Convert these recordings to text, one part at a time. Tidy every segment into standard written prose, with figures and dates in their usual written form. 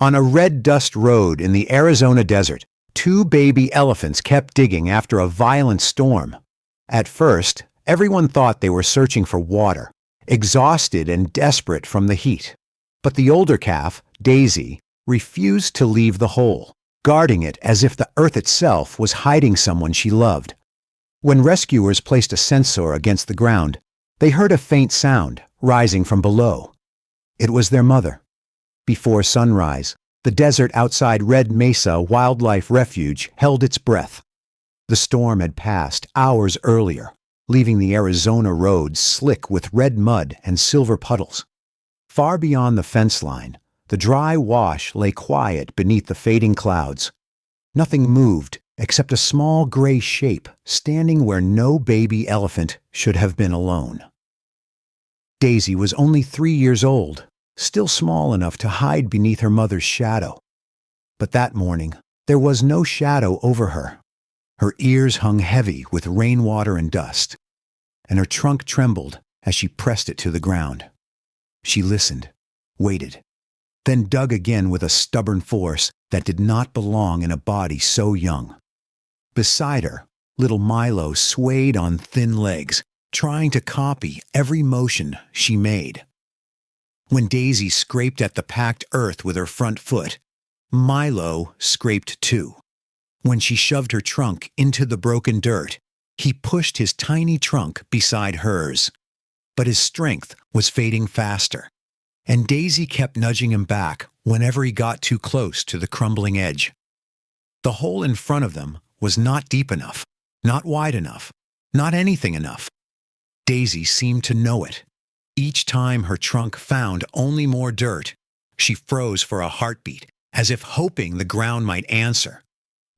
On a red dust road in the Arizona desert, two baby elephants kept digging after a violent storm. At first, everyone thought they were searching for water, exhausted and desperate from the heat. But the older calf, Daisy, refused to leave the hole, guarding it as if the earth itself was hiding someone she loved. When rescuers placed a sensor against the ground, they heard a faint sound rising from below. It was their mother. Before sunrise, the desert outside Red Mesa Wildlife Refuge held its breath. The storm had passed hours earlier, leaving the Arizona roads slick with red mud and silver puddles. Far beyond the fence line, the dry wash lay quiet beneath the fading clouds. Nothing moved except a small gray shape standing where no baby elephant should have been alone. Daisy was only 3 years old, still small enough to hide beneath her mother's shadow. But that morning, there was no shadow over her. Her ears hung heavy with rainwater and dust, and her trunk trembled as she pressed it to the ground. She listened, waited, then dug again with a stubborn force that did not belong in a body so young. Beside her, little Milo swayed on thin legs, trying to copy every motion she made. When Daisy scraped at the packed earth with her front foot, Milo scraped too. When she shoved her trunk into the broken dirt, he pushed his tiny trunk beside hers. But his strength was fading faster, and Daisy kept nudging him back whenever he got too close to the crumbling edge. The hole in front of them was not deep enough, not wide enough, not anything enough. Daisy seemed to know it. Each time her trunk found only more dirt, she froze for a heartbeat, as if hoping the ground might answer.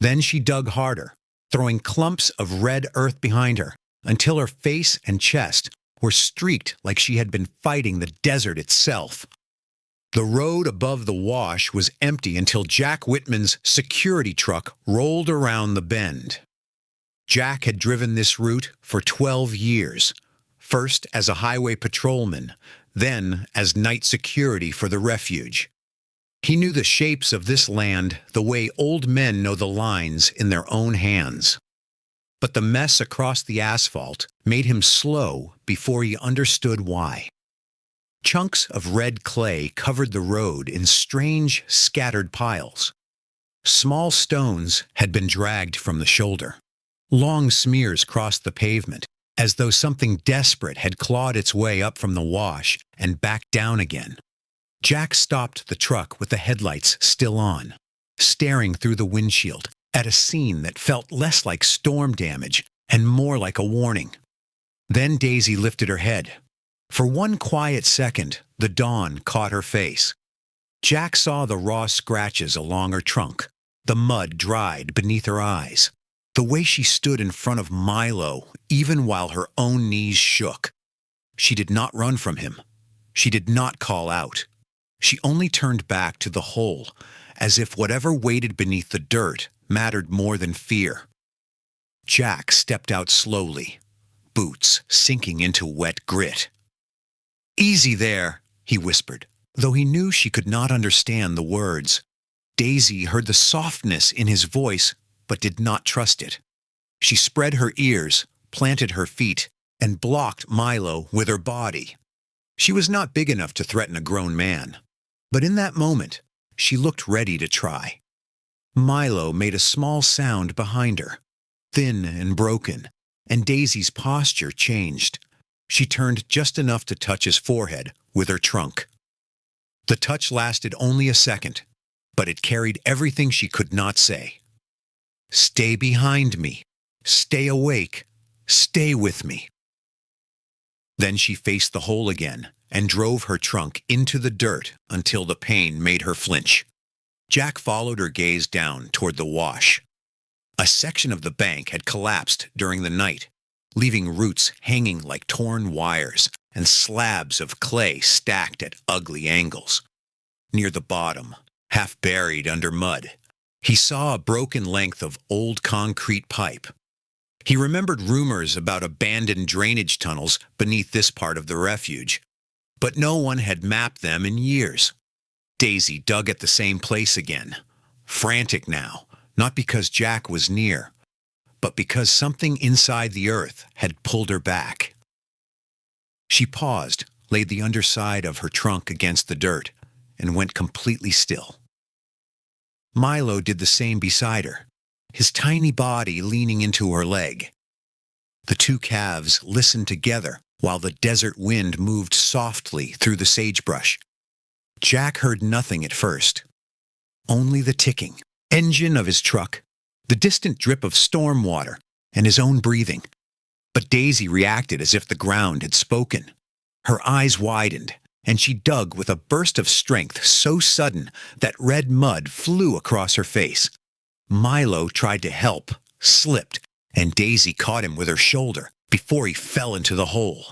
Then she dug harder, throwing clumps of red earth behind her, until her face and chest were streaked like she had been fighting the desert itself. The road above the wash was empty until Jack Whitman's security truck rolled around the bend. Jack had driven this route for 12 years, first as a highway patrolman, then as night security for the refuge. He knew the shapes of this land the way old men know the lines in their own hands. But the mess across the asphalt made him slow before he understood why. Chunks of red clay covered the road in strange, scattered piles. Small stones had been dragged from the shoulder. Long smears crossed the pavement, as though something desperate had clawed its way up from the wash and back down again. Jack stopped the truck with the headlights still on, staring through the windshield at a scene that felt less like storm damage and more like a warning. Then Daisy lifted her head. For one quiet second, the dawn caught her face. Jack saw the raw scratches along her trunk, the mud dried beneath her eyes, the way she stood in front of Milo even while her own knees shook. She did not run from him. She did not call out. She only turned back to the hole, as if whatever waited beneath the dirt mattered more than fear. Jack stepped out slowly, boots sinking into wet grit. "Easy there," he whispered, though he knew she could not understand the words. Daisy heard the softness in his voice, but did not trust it. She spread her ears, planted her feet, and blocked Milo with her body. She was not big enough to threaten a grown man, but in that moment, she looked ready to try. Milo made a small sound behind her, thin and broken, and Daisy's posture changed. She turned just enough to touch his forehead with her trunk. The touch lasted only a second, but it carried everything she could not say. "Stay behind me. Stay awake. Stay with me." Then she faced the hole again and drove her trunk into the dirt until the pain made her flinch. Jack followed her gaze down toward the wash. A section of the bank had collapsed during the night, leaving roots hanging like torn wires and slabs of clay stacked at ugly angles. Near the bottom, half buried under mud, he saw a broken length of old concrete pipe. He remembered rumors about abandoned drainage tunnels beneath this part of the refuge, but no one had mapped them in years. Daisy dug at the same place again, frantic now, not because Jack was near, but because something inside the earth had pulled her back. She paused, laid the underside of her trunk against the dirt, and went completely still. Milo did the same beside her, his tiny body leaning into her leg. The two calves listened together while the desert wind moved softly through the sagebrush. Jack heard nothing at first, only the ticking engine of his truck, the distant drip of storm water, and his own breathing. But Daisy reacted as if the ground had spoken. Her eyes widened, and she dug with a burst of strength so sudden that red mud flew across her face. Milo tried to help, slipped, and Daisy caught him with her shoulder before he fell into the hole.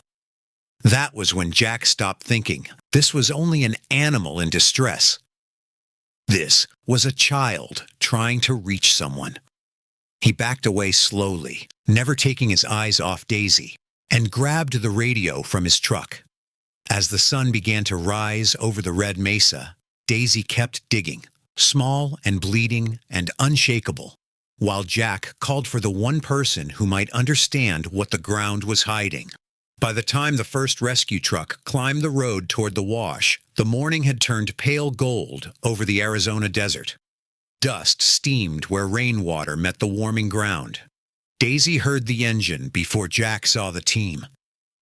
That was when Jack stopped thinking this was only an animal in distress. This was a child trying to reach someone. He backed away slowly, never taking his eyes off Daisy, and grabbed the radio from his truck. As the sun began to rise over the Red Mesa, Daisy kept digging, small and bleeding and unshakable, while Jack called for the one person who might understand what the ground was hiding. By the time the first rescue truck climbed the road toward the wash, the morning had turned pale gold over the Arizona desert. Dust steamed where rainwater met the warming ground. Daisy heard the engine before Jack saw the team,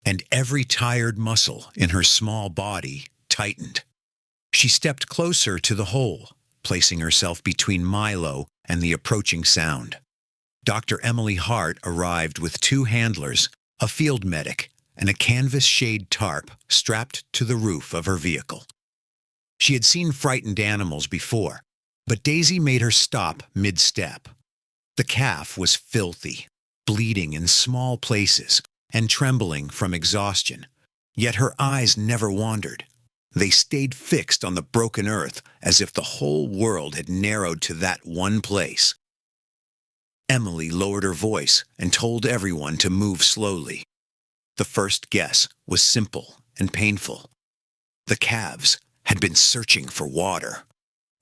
and every tired muscle in her small body tightened. She stepped closer to the hole, placing herself between Milo and the approaching sound. Dr. Emily Hart arrived with two handlers, a field medic, and a canvas shade tarp strapped to the roof of her vehicle. She had seen frightened animals before, but Daisy made her stop mid-step. The calf was filthy, bleeding in small places and trembling from exhaustion, yet her eyes never wandered. They stayed fixed on the broken earth as if the whole world had narrowed to that one place. Emily lowered her voice and told everyone to move slowly. The first guess was simple and painful. The calves had been searching for water.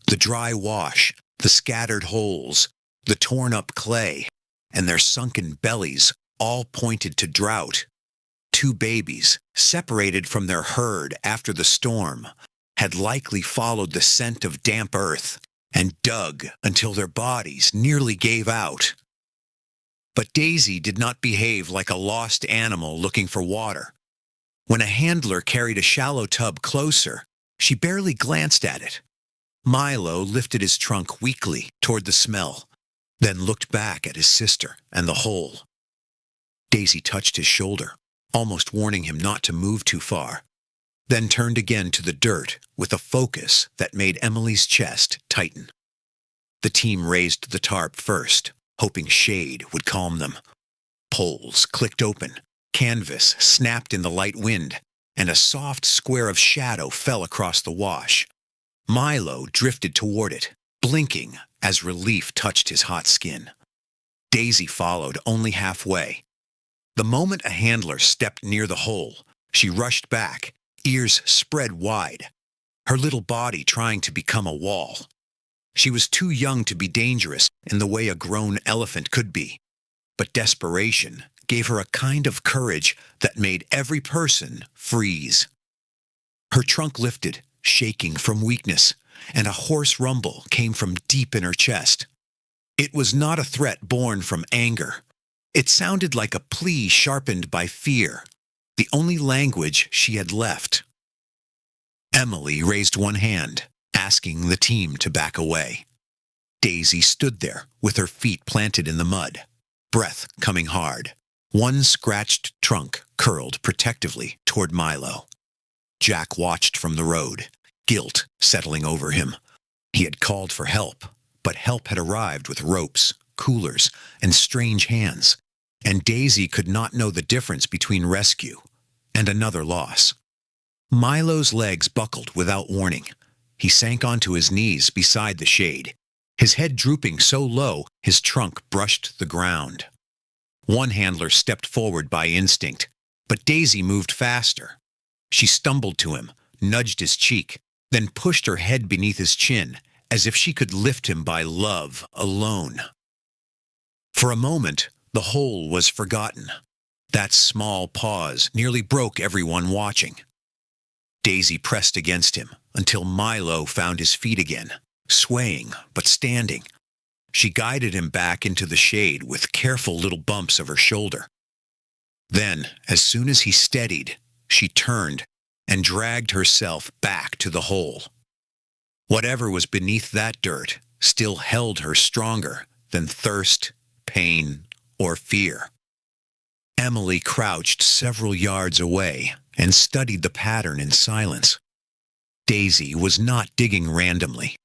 The dry wash, the scattered holes, the torn-up clay, and their sunken bellies all pointed to drought. Two babies, separated from their herd after the storm, had likely followed the scent of damp earth and dug until their bodies nearly gave out. But Daisy did not behave like a lost animal looking for water. When a handler carried a shallow tub closer, she barely glanced at it. Milo lifted his trunk weakly toward the smell, then looked back at his sister and the hole. Daisy touched his shoulder, almost warning him not to move too far, then turned again to the dirt with a focus that made Emily's chest tighten. The team raised the tarp first, hoping shade would calm them. Poles clicked open, canvas snapped in the light wind, and a soft square of shadow fell across the wash. Milo drifted toward it, blinking as relief touched his hot skin. Daisy followed only halfway. The moment a handler stepped near the hole, she rushed back, ears spread wide, her little body trying to become a wall. She was too young to be dangerous in the way a grown elephant could be, but desperation gave her a kind of courage that made every person freeze. Her trunk lifted, shaking from weakness, and a hoarse rumble came from deep in her chest. It was not a threat born from anger. It sounded like a plea sharpened by fear, the only language she had left. Emily raised one hand, asking the team to back away. Daisy stood there with her feet planted in the mud, breath coming hard. One scratched trunk curled protectively toward Milo. Jack watched from the road, guilt settling over him. He had called for help, but help had arrived with ropes, coolers, and strange hands, and Daisy could not know the difference between rescue and another loss. Milo's legs buckled without warning. He sank onto his knees beside the shade, his head drooping so low his trunk brushed the ground. One handler stepped forward by instinct, but Daisy moved faster. She stumbled to him, nudged his cheek, then pushed her head beneath his chin, as if she could lift him by love alone. For a moment, the whole was forgotten. That small pause nearly broke everyone watching. Daisy pressed against him until Milo found his feet again, swaying but standing. She guided him back into the shade with careful little bumps of her shoulder. Then, as soon as he steadied, she turned and dragged herself back to the hole. Whatever was beneath that dirt still held her stronger than thirst, pain, or fear. Emily crouched several yards away and studied the pattern in silence. Daisy was not digging randomly.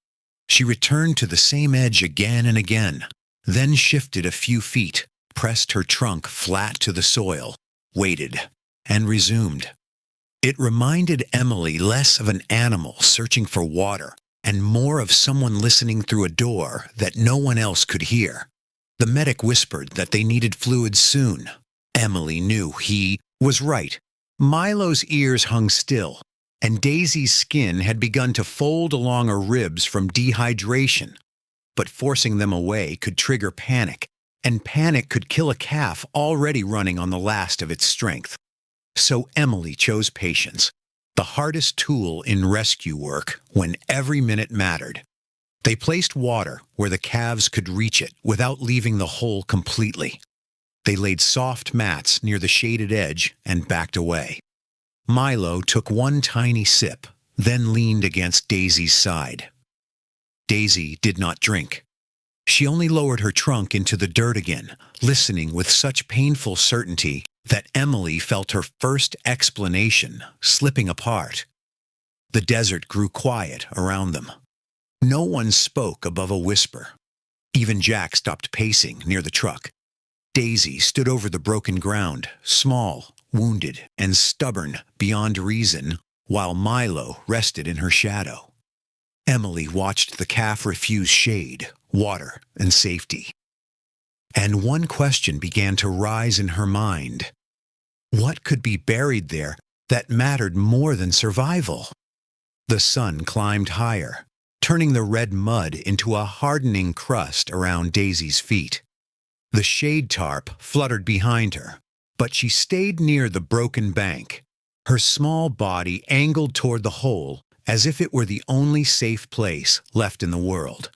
She returned to the same edge again and again, then shifted a few feet, pressed her trunk flat to the soil, waited, and resumed. It reminded Emily less of an animal searching for water and more of someone listening through a door that no one else could hear. The medic whispered that they needed fluids soon. Emily knew he was right. Milo's ears hung still, and Daisy's skin had begun to fold along her ribs from dehydration. But forcing them away could trigger panic, and panic could kill a calf already running on the last of its strength. So Emily chose patience, the hardest tool in rescue work when every minute mattered. They placed water where the calves could reach it without leaving the hole completely. They laid soft mats near the shaded edge and backed away. Milo took one tiny sip, then leaned against Daisy's side. Daisy did not drink. She only lowered her trunk into the dirt again, listening with such painful certainty that Emily felt her first explanation slipping apart. The desert grew quiet around them. No one spoke above a whisper. Even Jack stopped pacing near the truck. Daisy stood over the broken ground, small, wounded, and stubborn beyond reason, while Milo rested in her shadow. Emily watched the calf refuse shade, water, and safety. And one question began to rise in her mind. What could be buried there that mattered more than survival? The sun climbed higher, turning the red mud into a hardening crust around Daisy's feet. The shade tarp fluttered behind her, but she stayed near the broken bank, her small body angled toward the hole as if it were the only safe place left in the world.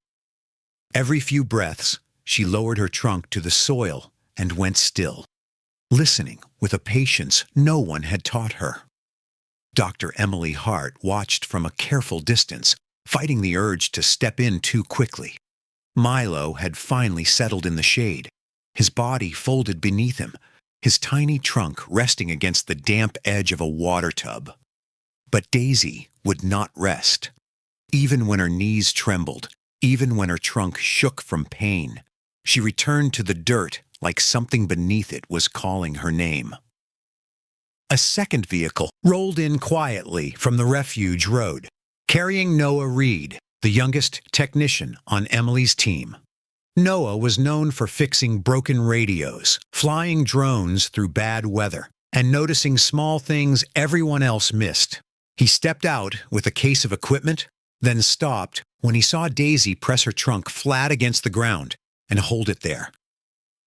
Every few breaths, she lowered her trunk to the soil and went still, listening with a patience no one had taught her. Dr. Emily Hart watched from a careful distance, fighting the urge to step in too quickly. Milo had finally settled in the shade, his body folded beneath him, his tiny trunk resting against the damp edge of a water tub. But Daisy would not rest. Even when her knees trembled, even when her trunk shook from pain, she returned to the dirt like something beneath it was calling her name. A second vehicle rolled in quietly from the refuge road, carrying Noah Reed, the youngest technician on Emily's team. Noah was known for fixing broken radios, flying drones through bad weather, and noticing small things everyone else missed. He stepped out with a case of equipment, then stopped when he saw Daisy press her trunk flat against the ground and hold it there.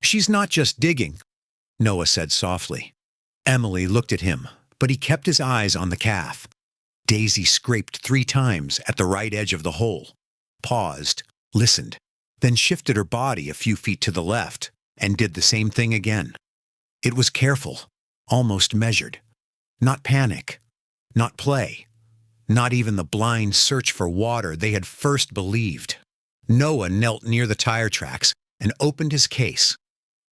"She's not just digging," Noah said softly. Emily looked at him, but he kept his eyes on the calf. Daisy scraped 3 times at the right edge of the hole, paused, listened, then shifted her body a few feet to the left and did the same thing again. It was careful, almost measured. Not panic, not play, not even the blind search for water they had first believed. Noah knelt near the tire tracks and opened his case.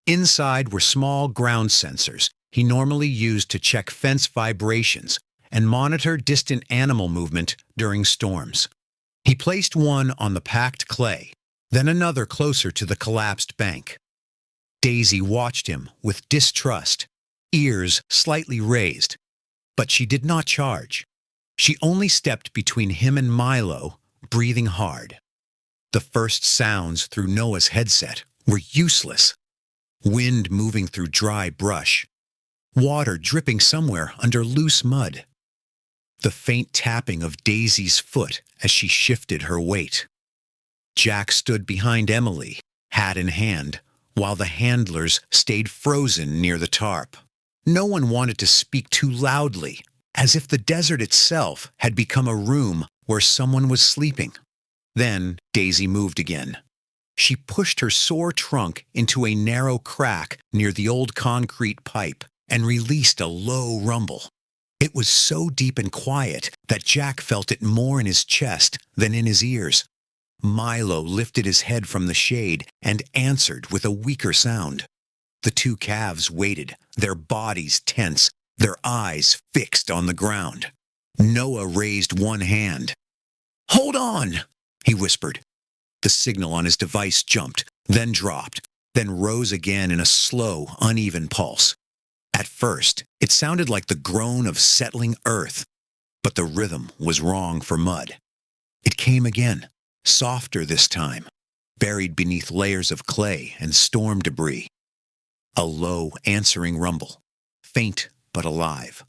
Inside were small ground sensors he normally used to check fence vibrations and monitor distant animal movement during storms. He placed one on the packed clay, then another closer to the collapsed bank. Daisy watched him with distrust, ears slightly raised, but she did not charge. She only stepped between him and Milo, breathing hard. The first sounds through Noah's headset were useless. Wind moving through dry brush, water dripping somewhere under loose mud. the faint tapping of Daisy's foot as she shifted her weight. Jack stood behind Emily, hat in hand, while the handlers stayed frozen near the tarp. No one wanted to speak too loudly, as if the desert itself had become a room where someone was sleeping. Then Daisy moved again. She pushed her sore trunk into a narrow crack near the old concrete pipe and released a low rumble. It was so deep and quiet that Jack felt it more in his chest than in his ears. Milo lifted his head from the shade and answered with a weaker sound. The two calves waited, their bodies tense, their eyes fixed on the ground. Noah raised one hand. "Hold on," he whispered. The signal on his device jumped, then dropped, then rose again in a slow, uneven pulse. At first, it sounded like the groan of settling earth, but the rhythm was wrong for mud. It came again, softer this time, buried beneath layers of clay and storm debris. A low, answering rumble, faint but alive.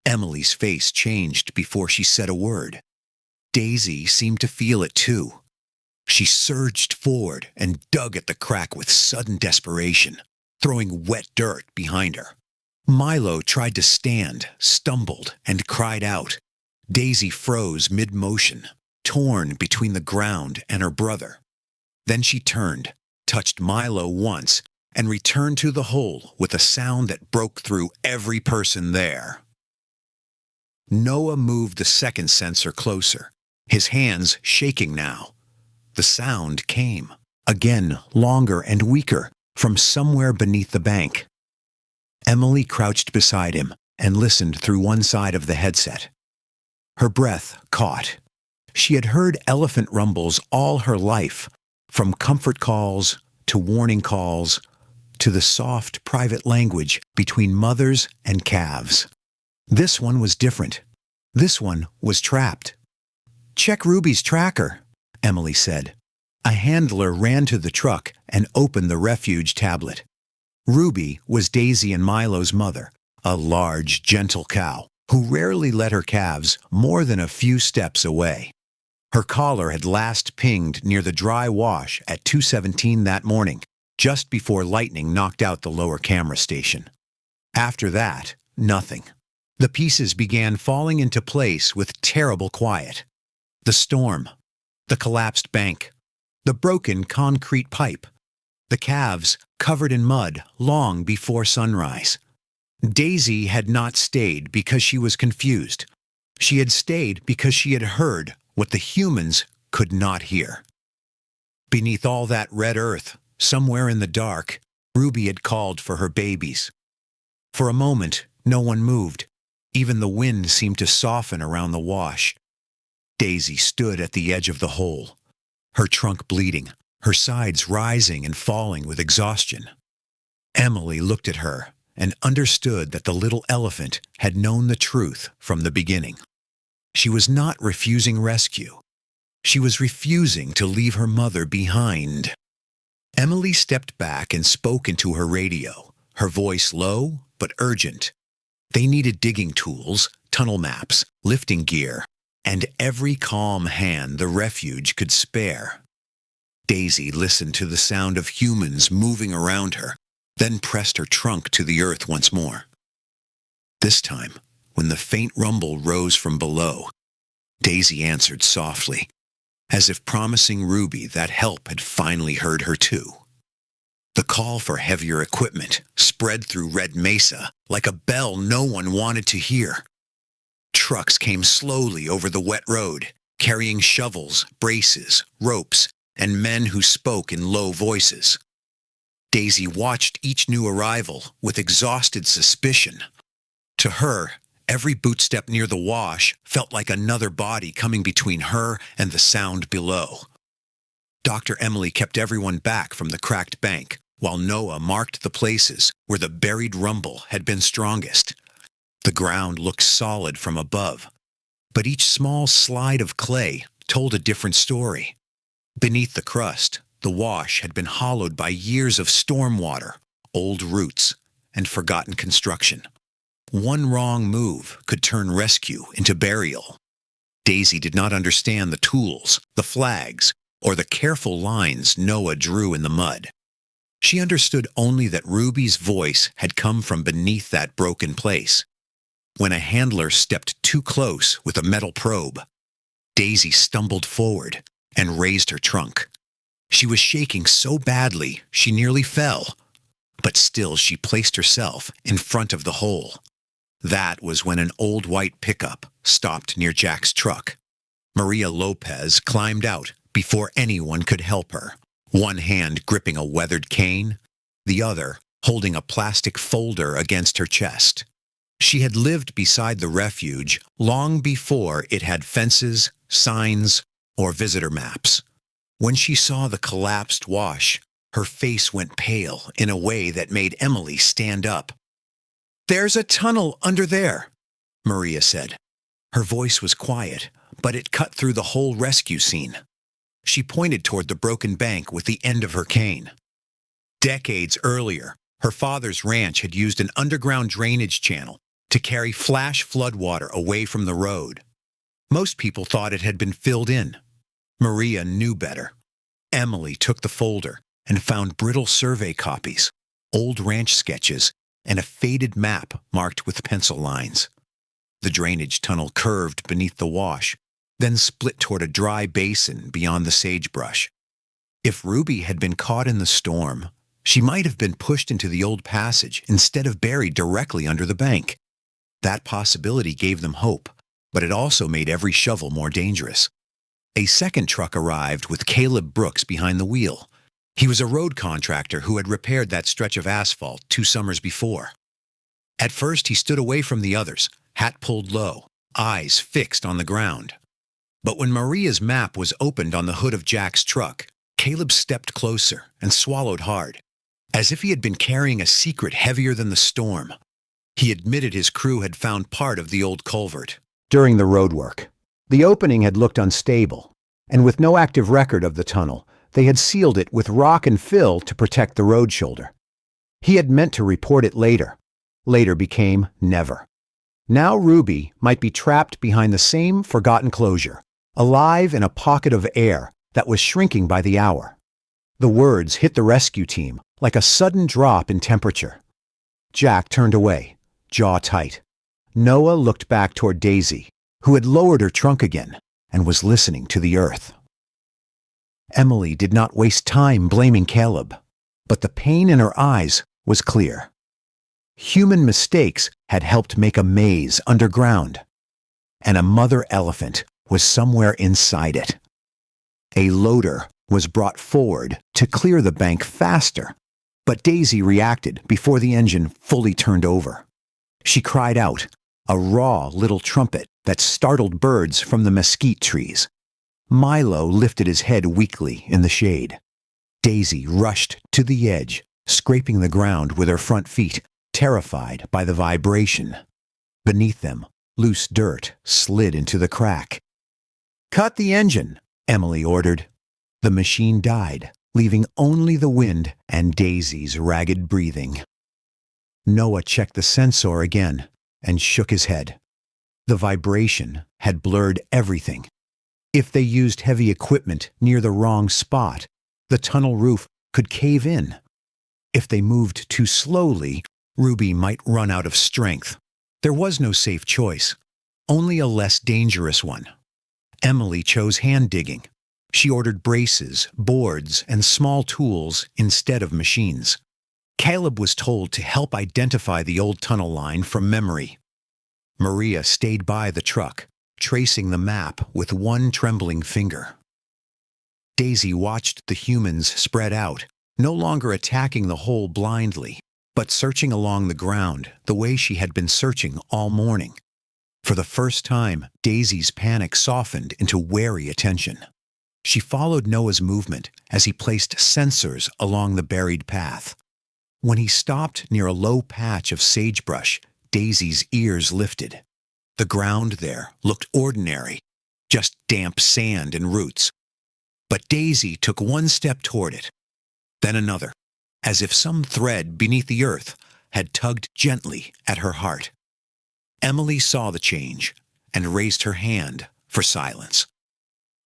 Emily's face changed before she said a word. Daisy seemed to feel it too. She surged forward and dug at the crack with sudden desperation, throwing wet dirt behind her. Milo tried to stand, stumbled, and cried out. Daisy froze mid-motion, torn between the ground and her brother. Then she turned, touched Milo once, and returned to the hole with a sound that broke through every person there. Noah moved the second sensor closer, his hands shaking now. The sound came, again longer and weaker, from somewhere beneath the bank. Emily crouched beside him and listened through one side of the headset. Her breath caught. She had heard elephant rumbles all her life, from comfort calls to warning calls to the soft private language between mothers and calves. This one was different. This one was trapped. "Check Ruby's tracker," Emily said. A handler ran to the truck and opened the refuge tablet. Ruby was Daisy and Milo's mother, a large, gentle cow who rarely let her calves more than a few steps away. Her collar had last pinged near the dry wash at 2:17 that morning, just before lightning knocked out the lower camera station. After that, nothing. The pieces began falling into place with terrible quiet. The storm, the collapsed bank, the broken concrete pipe, the calves covered in mud long before sunrise. Daisy had not stayed because she was confused. She had stayed because she had heard what the humans could not hear. Beneath all that red earth, somewhere in the dark, Ruby had called for her babies. For a moment, no one moved. Even the wind seemed to soften around the wash. Daisy stood at the edge of the hole, her trunk bleeding, her sides rising and falling with exhaustion. Emily looked at her and understood that the little elephant had known the truth from the beginning. She was not refusing rescue. She was refusing to leave her mother behind. Emily stepped back and spoke into her radio, her voice low but urgent. They needed digging tools, tunnel maps, lifting gear, and every calm hand the refuge could spare. Daisy listened to the sound of humans moving around her, then pressed her trunk to the earth once more. This time, when the faint rumble rose from below, Daisy answered softly, as if promising Ruby that help had finally heard her too. The call for heavier equipment spread through Red Mesa like a bell no one wanted to hear. Trucks came slowly over the wet road, carrying shovels, braces, ropes, and men who spoke in low voices. Daisy watched each new arrival with exhausted suspicion. To her, every bootstep near the wash felt like another body coming between her and the sound below. Dr. Emily kept everyone back from the cracked bank, while Noah marked the places where the buried rumble had been strongest. The ground looked solid from above, but each small slide of clay told a different story. Beneath the crust, the wash had been hollowed by years of storm water, old roots, and forgotten construction. One wrong move could turn rescue into burial. Daisy did not understand the tools, the flags, or the careful lines Noah drew in the mud. She understood only that Ruby's voice had come from beneath that broken place. When a handler stepped too close with a metal probe, Daisy stumbled forward and raised her trunk. She was shaking so badly she nearly fell, but still she placed herself in front of the hole. That was when an old white pickup stopped near Jack's truck. Maria Lopez climbed out before anyone could help her, one hand gripping a weathered cane, the other holding a plastic folder against her chest. She had lived beside the refuge long before it had fences, signs, or visitor maps. When she saw the collapsed wash, her face went pale in a way that made Emily stand up. "There's a tunnel under there," Maria said. Her voice was quiet, but it cut through the whole rescue scene. She pointed toward the broken bank with the end of her cane. Decades earlier, her father's ranch had used an underground drainage channel to carry flash floodwater away from the road. Most people thought it had been filled in. Maria knew better. Emily took the folder and found brittle survey copies, old ranch sketches, and a faded map marked with pencil lines. The drainage tunnel curved beneath the wash, then split toward a dry basin beyond the sagebrush. If Ruby had been caught in the storm, she might have been pushed into the old passage instead of buried directly under the bank. That possibility gave them hope, but it also made every shovel more dangerous. A second truck arrived with Caleb Brooks behind the wheel. He was a road contractor who had repaired that stretch of asphalt 2 summers before. At first, he stood away from the others, hat pulled low, eyes fixed on the ground. But when Maria's map was opened on the hood of Jack's truck, Caleb stepped closer and swallowed hard, as if he had been carrying a secret heavier than the storm. He admitted his crew had found part of the old culvert. During the roadwork, the opening had looked unstable, and with no active record of the tunnel, they had sealed it with rock and fill to protect the road shoulder. He had meant to report it later. Later became never. Now Ruby might be trapped behind the same forgotten closure, alive in a pocket of air that was shrinking by the hour. The words hit the rescue team like a sudden drop in temperature. Jack turned away, jaw tight. Noah looked back toward Daisy, who had lowered her trunk again and was listening to the earth. Emily did not waste time blaming Caleb, but the pain in her eyes was clear. Human mistakes had helped make a maze underground, and a mother elephant was somewhere inside it. A loader was brought forward to clear the bank faster, but Daisy reacted before the engine fully turned over. She cried out, a raw little trumpet that startled birds from the mesquite trees. Milo lifted his head weakly in the shade. Daisy rushed to the edge, scraping the ground with her front feet, terrified by the vibration. Beneath them, loose dirt slid into the crack. "Cut the engine," Emily ordered. The machine died, leaving only the wind and Daisy's ragged breathing. Noah checked the sensor again and shook his head. The vibration had blurred everything. If they used heavy equipment near the wrong spot, the tunnel roof could cave in. If they moved too slowly, Ruby might run out of strength. There was no safe choice, only a less dangerous one. Emily chose hand digging. She ordered braces, boards, and small tools instead of machines. Caleb was told to help identify the old tunnel line from memory. Maria stayed by the truck, tracing the map with one trembling finger. Daisy watched the humans spread out, no longer attacking the hole blindly, but searching along the ground the way she had been searching all morning. For the first time, Daisy's panic softened into wary attention. She followed Noah's movement as he placed sensors along the buried path. When he stopped near a low patch of sagebrush, Daisy's ears lifted. The ground there looked ordinary, just damp sand and roots. But Daisy took one step toward it, then another, as if some thread beneath the earth had tugged gently at her heart. Emily saw the change and raised her hand for silence.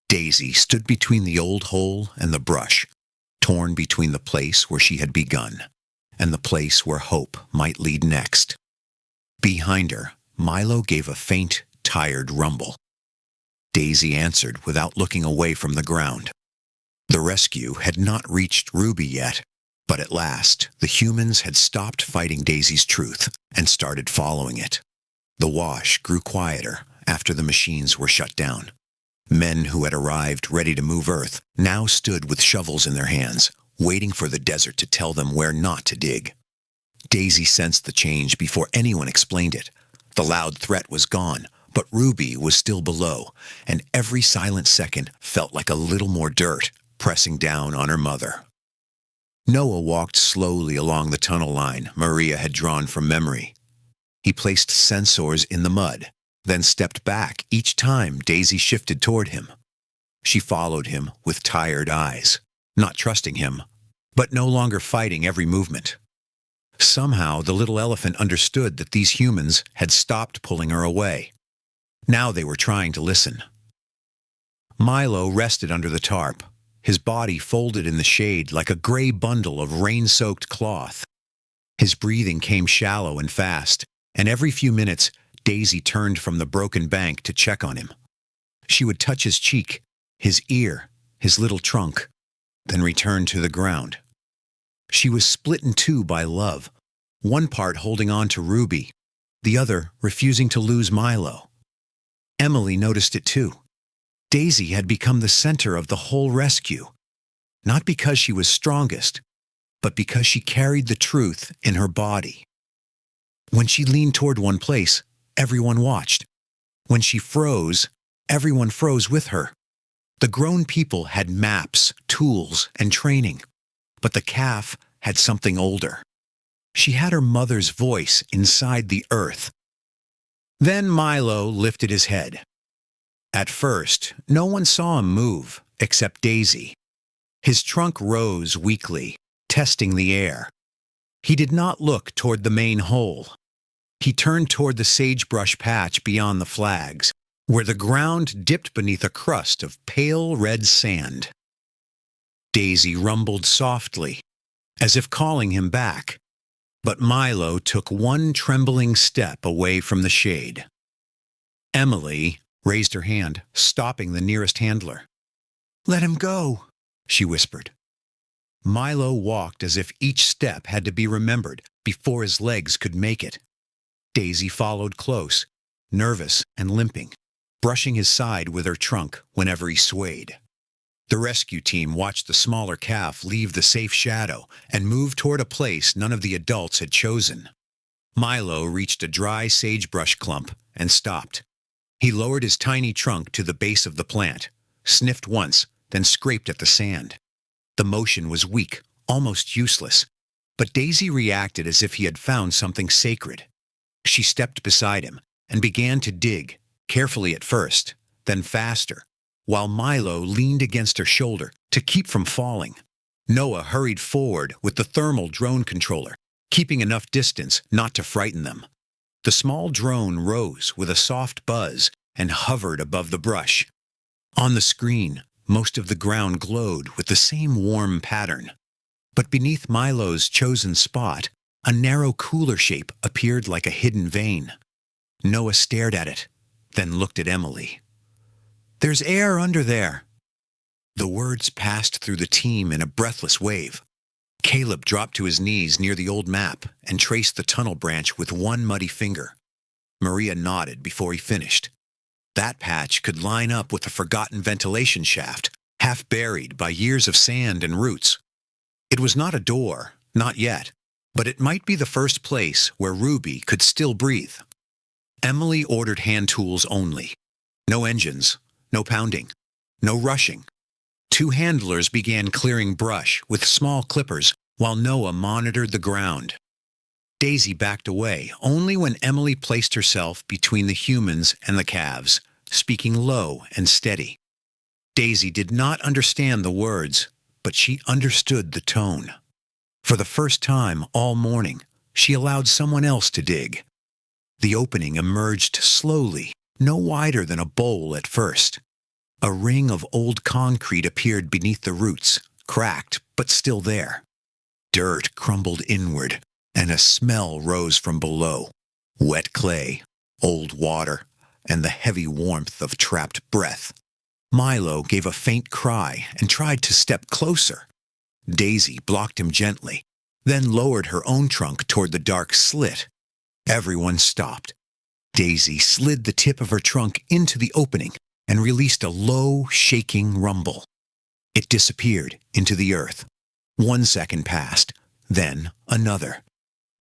Daisy stood between the old hole and the brush, torn between the place where she had begun and the place where hope might lead next. Behind her, Milo gave a faint, tired rumble. Daisy answered without looking away from the ground. The rescue had not reached Ruby yet, but at last the humans had stopped fighting Daisy's truth and started following it. The wash grew quieter after the machines were shut down. Men who had arrived ready to move Earth now stood with shovels in their hands, waiting for the desert to tell them where not to dig. Daisy sensed the change before anyone explained it. The loud threat was gone, but Ruby was still below, and every silent second felt like a little more dirt pressing down on her mother. Noah walked slowly along the tunnel line Maria had drawn from memory. He placed sensors in the mud, then stepped back each time Daisy shifted toward him. She followed him with tired eyes, not trusting him, but no longer fighting every movement. Somehow the little elephant understood that these humans had stopped pulling her away. Now they were trying to listen. Milo rested under the tarp, his body folded in the shade like a gray bundle of rain-soaked cloth. His breathing came shallow and fast, and every few minutes Daisy turned from the broken bank to check on him. She would touch his cheek, his ear, his little trunk, then return to the ground. She was split in two by love, one part holding on to Ruby, the other refusing to lose Milo. Emily noticed it too. Daisy had become the center of the whole rescue, not because she was strongest, but because she carried the truth in her body. When she leaned toward one place, everyone watched. When she froze, everyone froze with her. The grown people had maps, tools, and training, but the calf had something older. She had her mother's voice inside the earth. Then Milo lifted his head. At first, no one saw him move except Daisy. His trunk rose weakly, testing the air. He did not look toward the main hole. He turned toward the sagebrush patch beyond the flags, where the ground dipped beneath a crust of pale red sand. Daisy rumbled softly, as if calling him back, but Milo took one trembling step away from the shade. Emily raised her hand, stopping the nearest handler. "Let him go," she whispered. Milo walked as if each step had to be remembered before his legs could make it. Daisy followed close, nervous and limping, brushing his side with her trunk whenever he swayed. The rescue team watched the smaller calf leave the safe shadow and move toward a place none of the adults had chosen. Milo reached a dry sagebrush clump and stopped. He lowered his tiny trunk to the base of the plant, sniffed once, then scraped at the sand. The motion was weak, almost useless, but Daisy reacted as if he had found something sacred. She stepped beside him and began to dig, carefully at first, then faster, while Milo leaned against her shoulder to keep from falling. Noah hurried forward with the thermal drone controller, keeping enough distance not to frighten them. The small drone rose with a soft buzz and hovered above the brush. On the screen, most of the ground glowed with the same warm pattern. But beneath Milo's chosen spot, a narrow cooler shape appeared like a hidden vein. Noah stared at it, then looked at Emily. "There's air under there." The words passed through the team in a breathless wave. Caleb dropped to his knees near the old map and traced the tunnel branch with one muddy finger. Maria nodded before he finished. That patch could line up with a forgotten ventilation shaft, half buried by years of sand and roots. It was not a door, not yet, but it might be the first place where Ruby could still breathe. Emily ordered hand tools only. No engines, no pounding, no rushing. 2 handlers began clearing brush with small clippers while Noah monitored the ground. Daisy backed away only when Emily placed herself between the humans and the calves, speaking low and steady. Daisy did not understand the words, but she understood the tone. For the first time all morning, she allowed someone else to dig. The opening emerged slowly, no wider than a bowl at first. A ring of old concrete appeared beneath the roots, cracked but still there. Dirt crumbled inward, and a smell rose from below. Wet clay, old water, and the heavy warmth of trapped breath. Milo gave a faint cry and tried to step closer. Daisy blocked him gently, then lowered her own trunk toward the dark slit. Everyone stopped. Daisy slid the tip of her trunk into the opening and released a low, shaking rumble. It disappeared into the earth. 1 second passed, then another.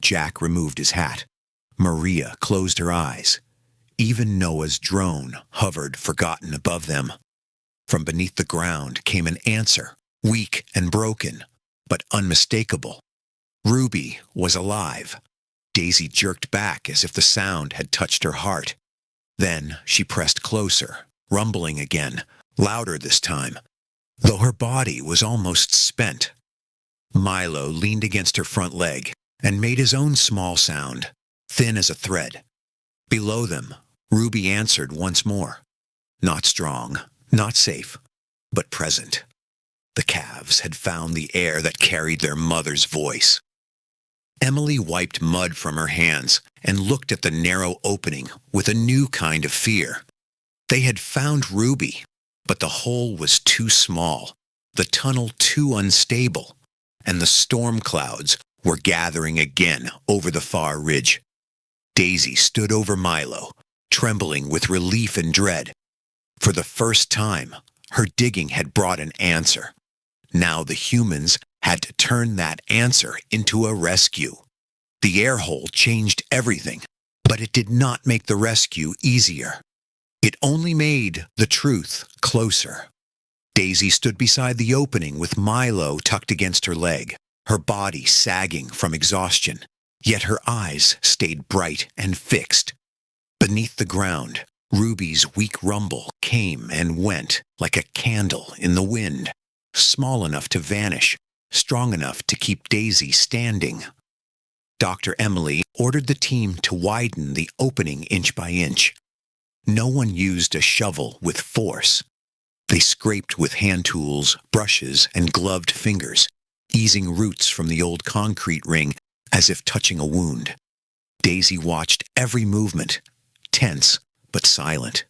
Jack removed his hat. Maria closed her eyes. Even Noah's drone hovered forgotten above them. From beneath the ground came an answer, weak and broken, but unmistakable. Ruby was alive. Daisy jerked back as if the sound had touched her heart. Then she pressed closer, rumbling again, louder this time, though her body was almost spent. Milo leaned against her front leg and made his own small sound, thin as a thread. Below them, Ruby answered once more. Not strong, not safe, but present. The calves had found the air that carried their mother's voice. Emily wiped mud from her hands and looked at the narrow opening with a new kind of fear. They had found Ruby, but the hole was too small, the tunnel too unstable, and the storm clouds were gathering again over the far ridge. Daisy stood over Milo, trembling with relief and dread. For the first time, her digging had brought an answer. Now the humans had to turn that answer into a rescue. The air hole changed everything, but it did not make the rescue easier. It only made the truth closer. Daisy stood beside the opening with Milo tucked against her leg, her body sagging from exhaustion, yet her eyes stayed bright and fixed. Beneath the ground, Ruby's weak rumble came and went like a candle in the wind, small enough to vanish, strong enough to keep Daisy standing. Dr. Emily ordered the team to widen the opening inch by inch. No one used a shovel with force. They scraped with hand tools, brushes, and gloved fingers, easing roots from the old concrete ring as if touching a wound. Daisy watched every movement, tense but silent.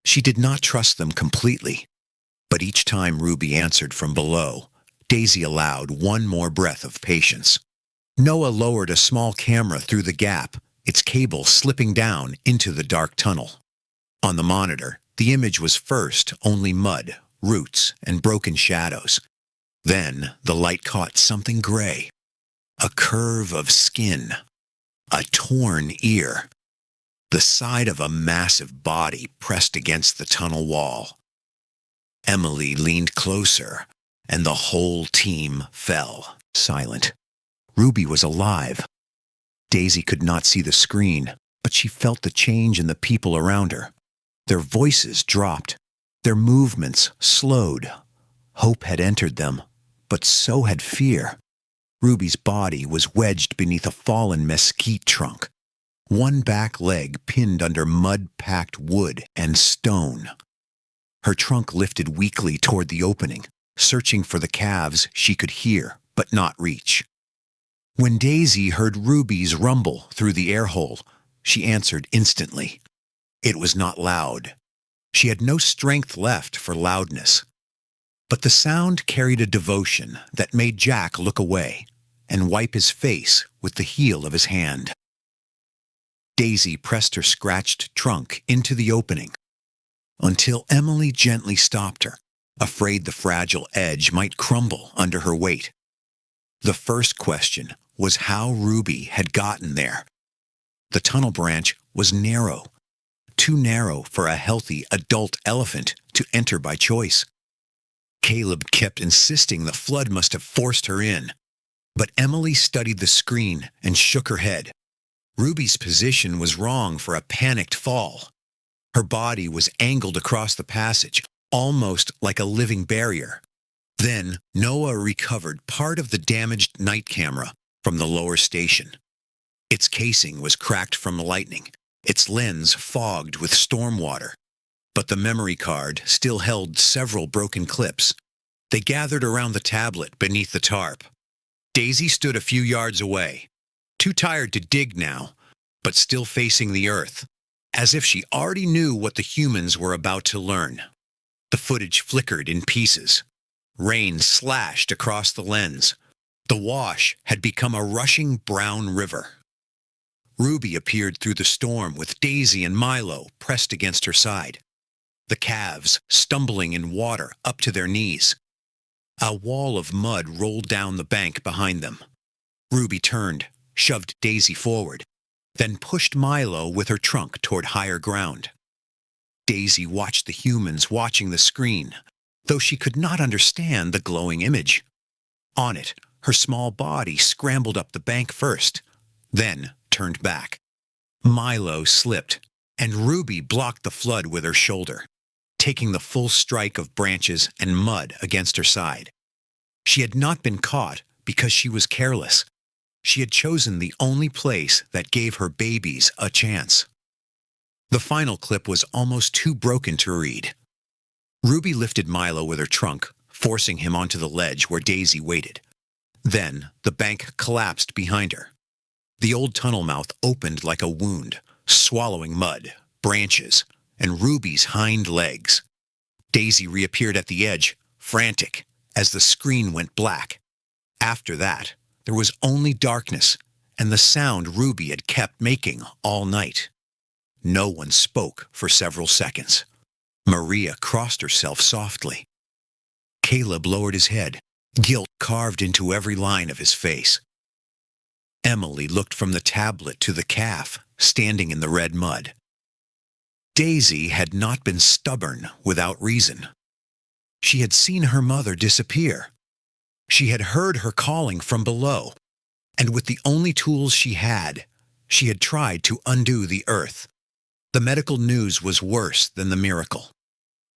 She did not trust them completely, but each time Ruby answered from below, Daisy allowed one more breath of patience. Noah lowered a small camera through the gap, its cable slipping down into the dark tunnel. On the monitor, the image was first only mud, roots, and broken shadows. Then the light caught something gray, a curve of skin, a torn ear, the side of a massive body pressed against the tunnel wall. Emily leaned closer, and the whole team fell, silent. Ruby was alive. Daisy could not see the screen, but she felt the change in the people around her. Their voices dropped. Their movements slowed. Hope had entered them, but so had fear. Ruby's body was wedged beneath a fallen mesquite trunk, one back leg pinned under mud-packed wood and stone. Her trunk lifted weakly toward the opening, searching for the calves she could hear but not reach. When Daisy heard Ruby's rumble through the air hole, she answered instantly. It was not loud. She had no strength left for loudness. But the sound carried a devotion that made Jack look away and wipe his face with the heel of his hand. Daisy pressed her scratched trunk into the opening until Emily gently stopped her, afraid the fragile edge might crumble under her weight. The first question was how Ruby had gotten there. The tunnel branch was narrow, too narrow for a healthy adult elephant to enter by choice. Caleb kept insisting the flood must have forced her in, but Emily studied the screen and shook her head. Ruby's position was wrong for a panicked fall. Her body was angled across the passage, almost like a living barrier. Then Noah recovered part of the damaged night camera from the lower station. Its casing was cracked from lightning, its lens fogged with storm water. But the memory card still held several broken clips. They gathered around the tablet beneath the tarp. Daisy stood a few yards away, too tired to dig now, but still facing the earth, as if she already knew what the humans were about to learn. The footage flickered in pieces. Rain slashed across the lens. The wash had become a rushing brown river. Ruby appeared through the storm with Daisy and Milo pressed against her side, the calves stumbling in water up to their knees. A wall of mud rolled down the bank behind them. Ruby turned, shoved Daisy forward, then pushed Milo with her trunk toward higher ground. Daisy watched the humans watching the screen, though she could not understand the glowing image. On it, her small body scrambled up the bank first, then turned back. Milo slipped, and Ruby blocked the flood with her shoulder, taking the full strike of branches and mud against her side. She had not been caught because she was careless. She had chosen the only place that gave her babies a chance. The final clip was almost too broken to read. Ruby lifted Milo with her trunk, forcing him onto the ledge where Daisy waited. Then the bank collapsed behind her. The old tunnel mouth opened like a wound, swallowing mud, branches, and Ruby's hind legs. Daisy reappeared at the edge, frantic, as the screen went black. After that, there was only darkness and the sound Ruby had kept making all night. No one spoke for several seconds. Maria crossed herself softly. Caleb lowered his head, guilt carved into every line of his face. Emily looked from the tablet to the calf standing in the red mud. Daisy had not been stubborn without reason. She had seen her mother disappear. She had heard her calling from below, and with the only tools she had tried to undo the earth. The medical news was worse than the miracle.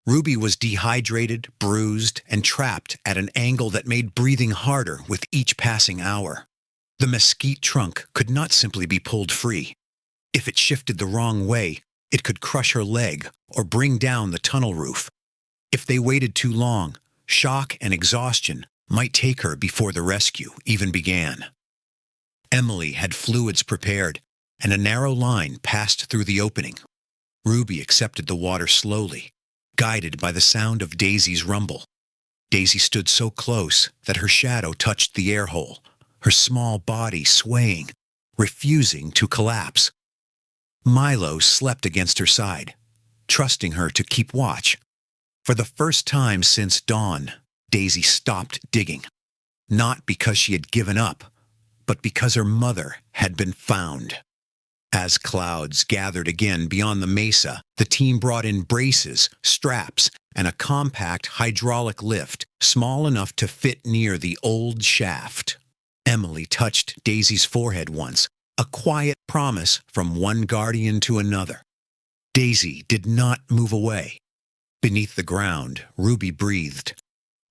Ruby was dehydrated, bruised, and trapped at an angle that made breathing harder with each passing hour. The mesquite trunk could not simply be pulled free. If it shifted the wrong way, it could crush her leg or bring down the tunnel roof. If they waited too long, shock and exhaustion might take her before the rescue even began. Emily had fluids prepared, and a narrow line passed through the opening. Ruby accepted the water slowly, guided by the sound of Daisy's rumble. Daisy stood so close that her shadow touched the air hole, her small body swaying, refusing to collapse. Milo slept against her side, trusting her to keep watch. For the first time since dawn, Daisy stopped digging, not because she had given up, but because her mother had been found. As clouds gathered again beyond the mesa, the team brought in braces, straps, and a compact hydraulic lift small enough to fit near the old shaft. Emily touched Daisy's forehead once, a quiet promise from one guardian to another. Daisy did not move away. Beneath the ground, Ruby breathed.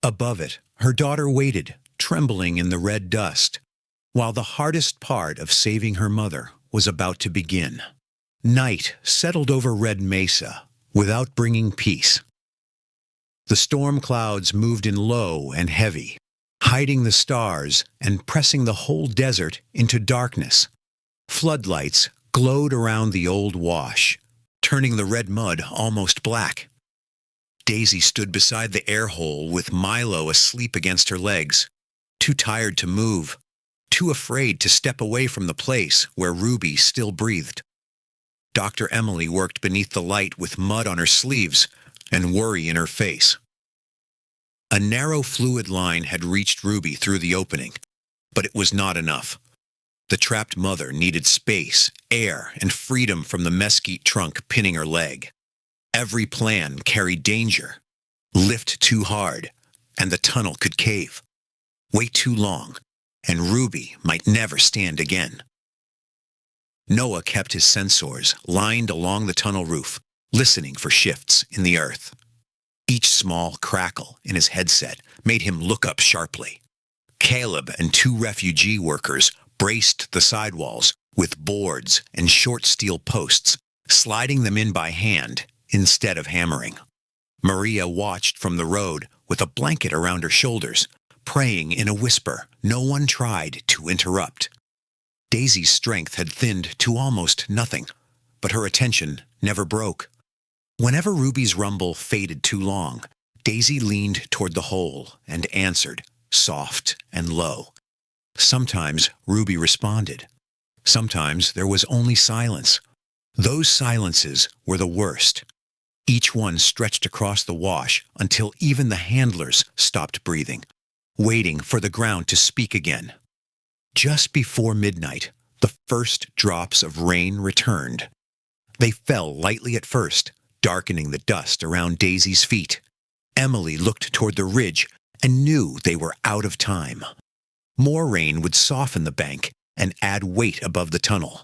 Above it, her daughter waited, trembling in the red dust, while the hardest part of saving her mother was about to begin. Night settled over Red Mesa without bringing peace. The storm clouds moved in low and heavy, hiding the stars and pressing the whole desert into darkness. Floodlights glowed around the old wash, turning the red mud almost black. Daisy stood beside the air hole with Milo asleep against her legs, too tired to move, too afraid to step away from the place where Ruby still breathed. Dr. Emily worked beneath the light with mud on her sleeves and worry in her face. A narrow fluid line had reached Ruby through the opening, but it was not enough. The trapped mother needed space, air, and freedom from the mesquite trunk pinning her leg. Every plan carried danger. Lift too hard, and the tunnel could cave. Wait too long, and Ruby might never stand again. Noah kept his sensors lined along the tunnel roof, listening for shifts in the earth. Each small crackle in his headset made him look up sharply. Caleb and two refugee workers braced the sidewalls with boards and short steel posts sliding them in by hand instead of hammering. Maria watched from the road with a blanket around her shoulders, praying in a whisper no one tried to interrupt. Daisy's strength had thinned to almost nothing, but her attention never broke. Whenever Ruby's rumble faded too long, Daisy leaned toward the hole and answered, soft and low. Sometimes Ruby responded. Sometimes there was only silence. Those silences were the worst. Each one stretched across the wash until even the handlers stopped breathing, waiting for the ground to speak again. Just before midnight, the first drops of rain returned. They fell lightly at first, darkening the dust around Daisy's feet. Emily looked toward the ridge and knew they were out of time. More rain would soften the bank and add weight above the tunnel.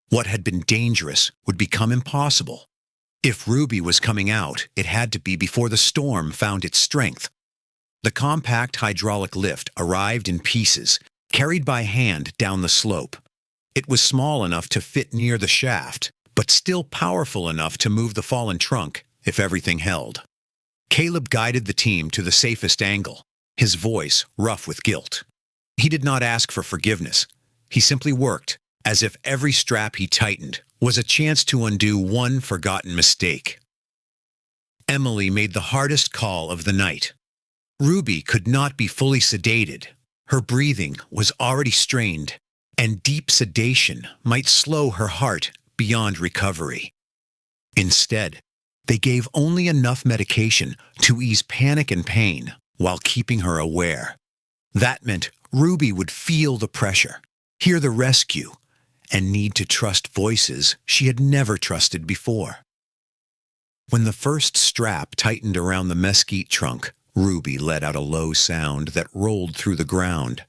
What had been dangerous would become impossible. If Ruby was coming out, it had to be before the storm found its strength. The compact hydraulic lift arrived in pieces, carried by hand down the slope. It was small enough to fit near the shaft, but still powerful enough to move the fallen trunk if everything held. Caleb guided the team to the safest angle, his voice rough with guilt. He did not ask for forgiveness. He simply worked, as if every strap he tightened was a chance to undo one forgotten mistake. Emily made the hardest call of the night. Ruby could not be fully sedated. Her breathing was already strained, and deep sedation might slow her heart beyond recovery. Instead, they gave only enough medication to ease panic and pain while keeping her aware. That meant Ruby would feel the pressure, hear the rescue, and need to trust voices she had never trusted before. When the first strap tightened around the mesquite trunk, Ruby let out a low sound that rolled through the ground.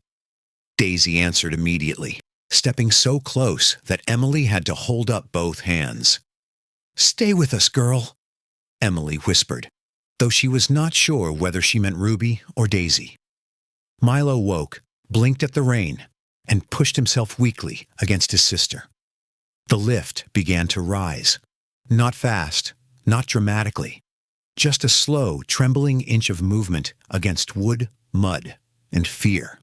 Daisy answered immediately, stepping so close that Emily had to hold up both hands. "Stay with us, girl," Emily whispered, though she was not sure whether she meant Ruby or Daisy. Milo woke, blinked at the rain, and pushed himself weakly against his sister. The lift began to rise. Not fast, not dramatically. Just a slow, trembling inch of movement against wood, mud, and fear.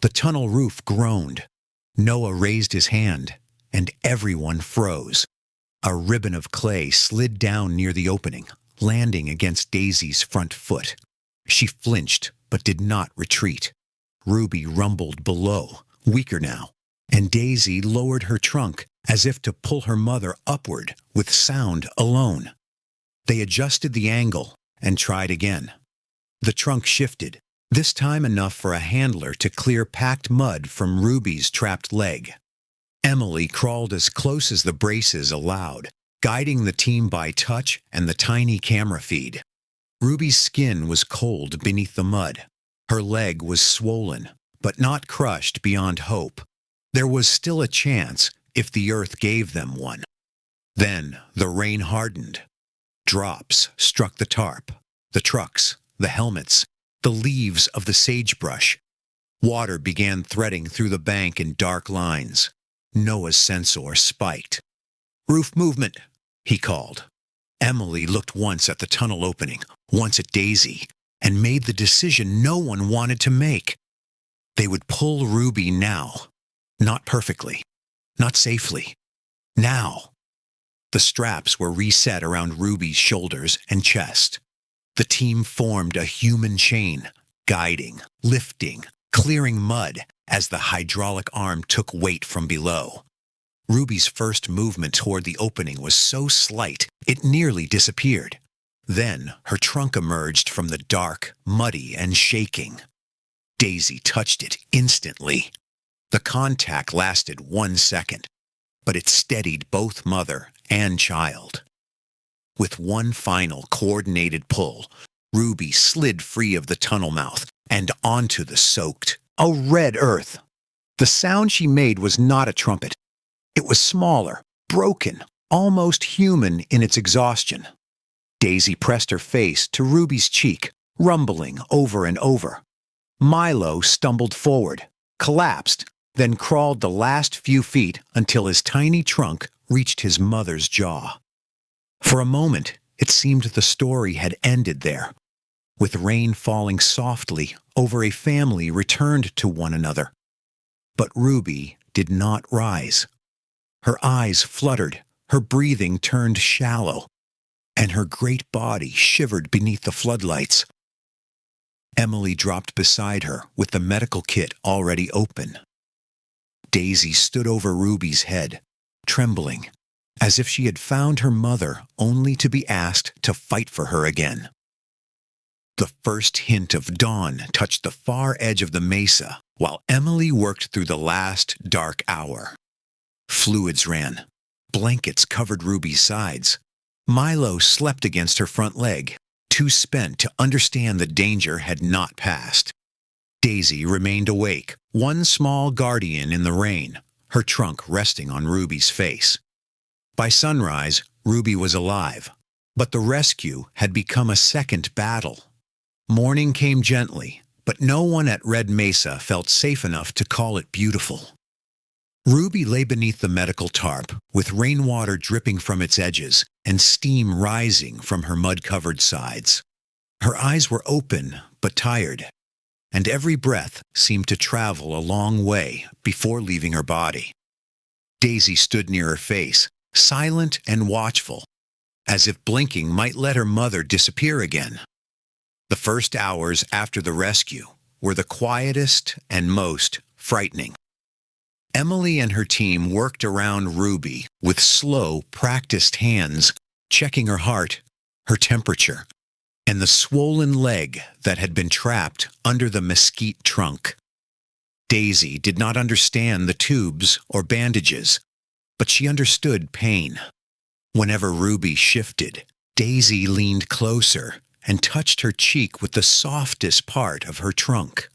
The tunnel roof groaned. Noah raised his hand, and everyone froze. A ribbon of clay slid down near the opening, landing against Daisy's front foot. She flinched, but did not retreat. Ruby rumbled below, weaker now, and Daisy lowered her trunk as if to pull her mother upward with sound alone. They adjusted the angle and tried again. The trunk shifted, this time enough for a handler to clear packed mud from Ruby's trapped leg. Emily crawled as close as the braces allowed, guiding the team by touch and the tiny camera feed. Ruby's skin was cold beneath the mud. Her leg was swollen, but not crushed beyond hope. There was still a chance if the earth gave them one. Then the rain hardened. Drops struck the tarp, the trucks, the helmets, the leaves of the sagebrush. Water began threading through the bank in dark lines. Noah's sensor spiked. "Roof movement," he called. Emily looked once at the tunnel opening, once at Daisy, and made the decision no one wanted to make. They would pull Ruby now. Not perfectly. Not safely. Now. The straps were reset around Ruby's shoulders and chest. The team formed a human chain, guiding, lifting, clearing mud as the hydraulic arm took weight from below. Ruby's first movement toward the opening was so slight it nearly disappeared. Then her trunk emerged from the dark, muddy, and shaking. Daisy touched it instantly. The contact lasted 1 second, but it steadied both mother and child. With one final coordinated pull, Ruby slid free of the tunnel mouth and onto the soaked, red earth. The sound she made was not a trumpet. It was smaller, broken, almost human in its exhaustion. Daisy pressed her face to Ruby's cheek, rumbling over and over. Milo stumbled forward, collapsed, then crawled the last few feet until his tiny trunk reached his mother's jaw. For a moment, it seemed the story had ended there, with rain falling softly over a family returned to one another. But Ruby did not rise. Her eyes fluttered, her breathing turned shallow, and her great body shivered beneath the floodlights. Emily dropped beside her with the medical kit already open. Daisy stood over Ruby's head, trembling, as if she had found her mother only to be asked to fight for her again. The first hint of dawn touched the far edge of the mesa while Emily worked through the last dark hour. Fluids ran. Blankets covered Ruby's sides. Milo slept against her front leg, too spent to understand the danger had not passed. Daisy remained awake, one small guardian in the rain, her trunk resting on Ruby's face. By sunrise, Ruby was alive, but the rescue had become a second battle. Morning came gently, but no one at Red Mesa felt safe enough to call it beautiful. Ruby lay beneath the medical tarp, with rainwater dripping from its edges and steam rising from her mud-covered sides. Her eyes were open but tired, and every breath seemed to travel a long way before leaving her body. Daisy stood near her face, silent and watchful, as if blinking might let her mother disappear again. The first hours after the rescue were the quietest and most frightening. Emily and her team worked around Ruby with slow, practiced hands, checking her heart, her temperature, and the swollen leg that had been trapped under the mesquite trunk. Daisy did not understand the tubes or bandages, but she understood pain. Whenever Ruby shifted, Daisy leaned closer and touched her cheek with the softest part of her trunk.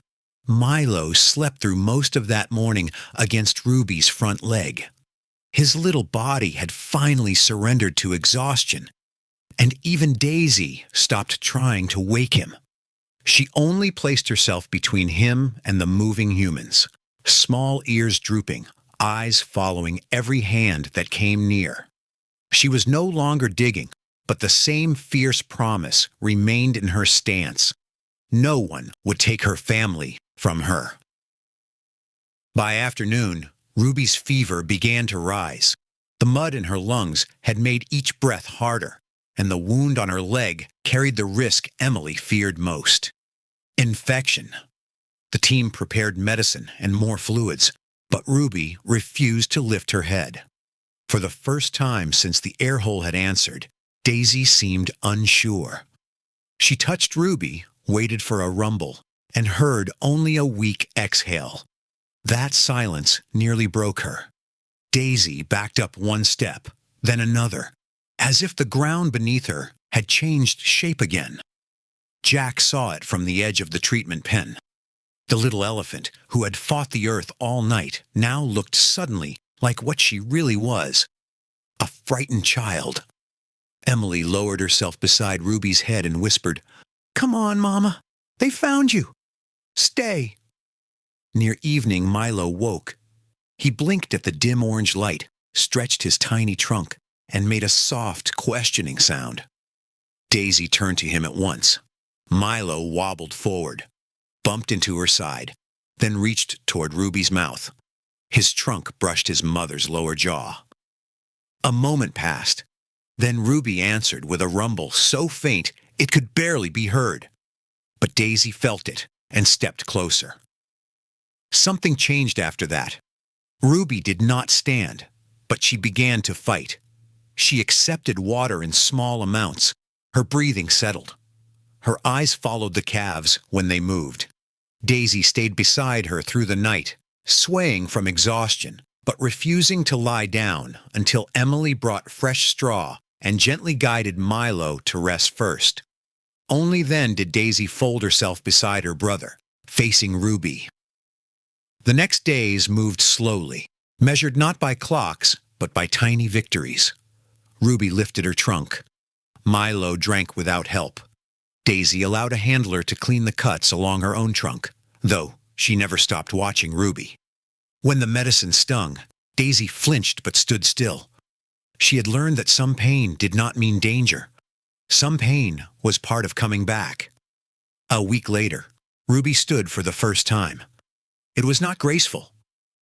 Milo slept through most of that morning against Ruby's front leg. His little body had finally surrendered to exhaustion, and even Daisy stopped trying to wake him. She only placed herself between him and the moving humans, small ears drooping, eyes following every hand that came near. She was no longer digging, but the same fierce promise remained in her stance. No one would take her family from her. By afternoon, Ruby's fever began to rise. The mud in her lungs had made each breath harder, and the wound on her leg carried the risk Emily feared most: infection. The team prepared medicine and more fluids, but Ruby refused to lift her head. For the first time since the air hole had answered, Daisy seemed unsure. She touched Ruby, waited for a rumble, and heard only a weak exhale. That silence nearly broke her. Daisy backed up one step, then another, as if the ground beneath her had changed shape again. Jack saw it from the edge of the treatment pen. The little elephant, who had fought the earth all night, now looked suddenly like what she really was: a frightened child. Emily lowered herself beside Ruby's head and whispered, "Come on, Mama. They found you. Stay." Near evening, Milo woke. He blinked at the dim orange light, stretched his tiny trunk, and made a soft, questioning sound. Daisy turned to him at once. Milo wobbled forward, bumped into her side, then reached toward Ruby's mouth. His trunk brushed his mother's lower jaw. A moment passed. Then Ruby answered with a rumble so faint it could barely be heard. But Daisy felt it and stepped closer. Something changed after that. Ruby did not stand, but she began to fight. She accepted water in small amounts. Her breathing settled. Her eyes followed the calves when they moved. Daisy stayed beside her through the night, swaying from exhaustion, but refusing to lie down until Emily brought fresh straw and gently guided Milo to rest first. Only then did Daisy fold herself beside her brother, facing Ruby. The next days moved slowly, measured not by clocks, but by tiny victories. Ruby lifted her trunk. Milo drank without help. Daisy allowed a handler to clean the cuts along her own trunk, though she never stopped watching Ruby. When the medicine stung, Daisy flinched but stood still, She had learned that some pain did not mean danger. Some pain was part of coming back. A week later, Ruby stood for the first time. It was not graceful.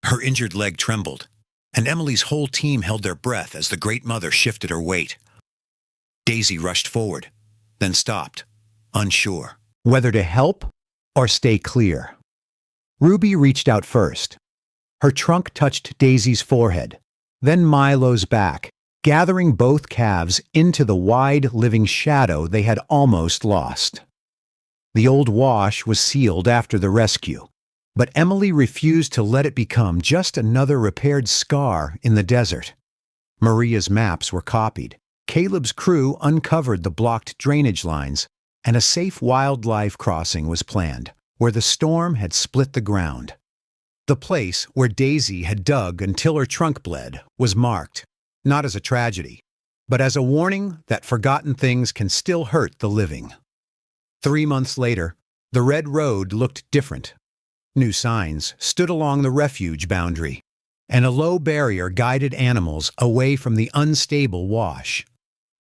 Her injured leg trembled, and Emily's whole team held their breath as the Great Mother shifted her weight. Daisy rushed forward, then stopped, unsure whether to help or stay clear. Ruby reached out first. Her trunk touched Daisy's forehead, then Milo's back, gathering both calves into the wide living shadow they had almost lost. The old wash was sealed after the rescue, but Emily refused to let it become just another repaired scar in the desert. Maria's maps were copied. Caleb's crew uncovered the blocked drainage lines, and a safe wildlife crossing was planned, where the storm had split the ground. The place where Daisy had dug until her trunk bled was marked, not as a tragedy, but as a warning that forgotten things can still hurt the living. 3 months later, the red road looked different. New signs stood along the refuge boundary, and a low barrier guided animals away from the unstable wash.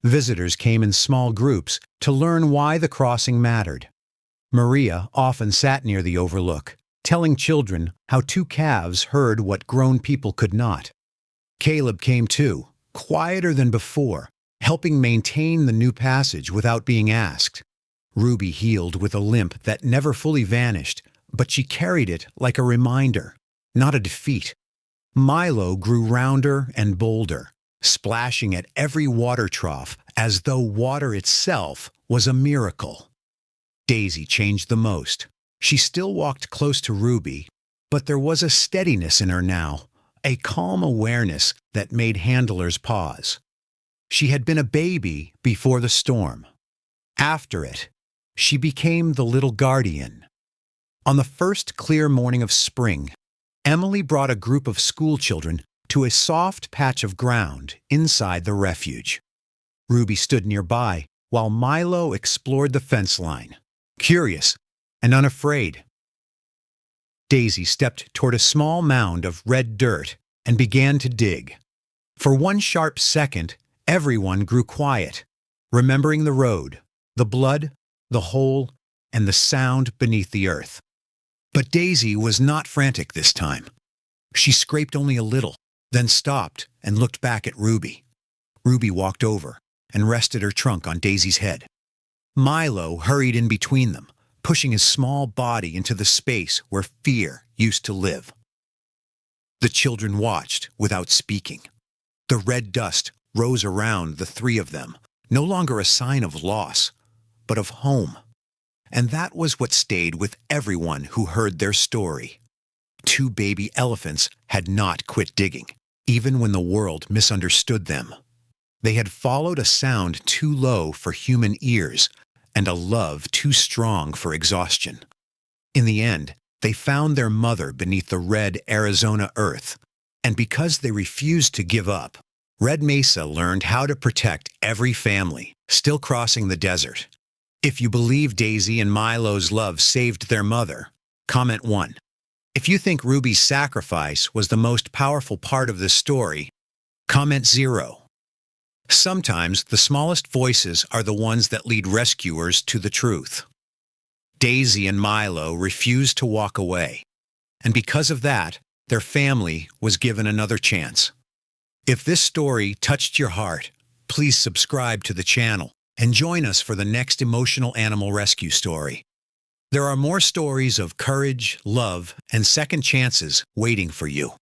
Visitors came in small groups to learn why the crossing mattered. Maria often sat near the overlook, telling children how 2 calves heard what grown people could not. Caleb came too, quieter than before, helping maintain the new passage without being asked. Ruby healed with a limp that never fully vanished, but she carried it like a reminder, not a defeat. Milo grew rounder and bolder, splashing at every water trough as though water itself was a miracle. Daisy changed the most. She still walked close to Ruby, but there was a steadiness in her now, a calm awareness that made handlers pause. She had been a baby before the storm. After it, she became the little guardian. On the first clear morning of spring, Emily brought a group of schoolchildren to a soft patch of ground inside the refuge. Ruby stood nearby while Milo explored the fence line, curious and unafraid. Daisy stepped toward a small mound of red dirt and began to dig. For one sharp second, everyone grew quiet, remembering the road, the blood, the hole, and the sound beneath the earth. But Daisy was not frantic this time. She scraped only a little, then stopped and looked back at Ruby. Ruby walked over and rested her trunk on Daisy's head. Milo hurried in between them, pushing his small body into the space where fear used to live. The children watched without speaking. The red dust rose around the 3 of them, no longer a sign of loss, but of home. And that was what stayed with everyone who heard their story. 2 baby elephants had not quit digging, even when the world misunderstood them. They had followed a sound too low for human ears and a love too strong for exhaustion. In the end, they found their mother beneath the red Arizona earth, and because they refused to give up, Red Mesa learned how to protect every family still crossing the desert. If you believe Daisy and Milo's love saved their mother, comment 1. If you think Ruby's sacrifice was the most powerful part of this story, comment 0. Sometimes the smallest voices are the ones that lead rescuers to the truth. Daisy and Milo refused to walk away, and because of that, their family was given another chance. If this story touched your heart, please subscribe to the channel and join us for the next emotional animal rescue story. There are more stories of courage, love, and second chances waiting for you.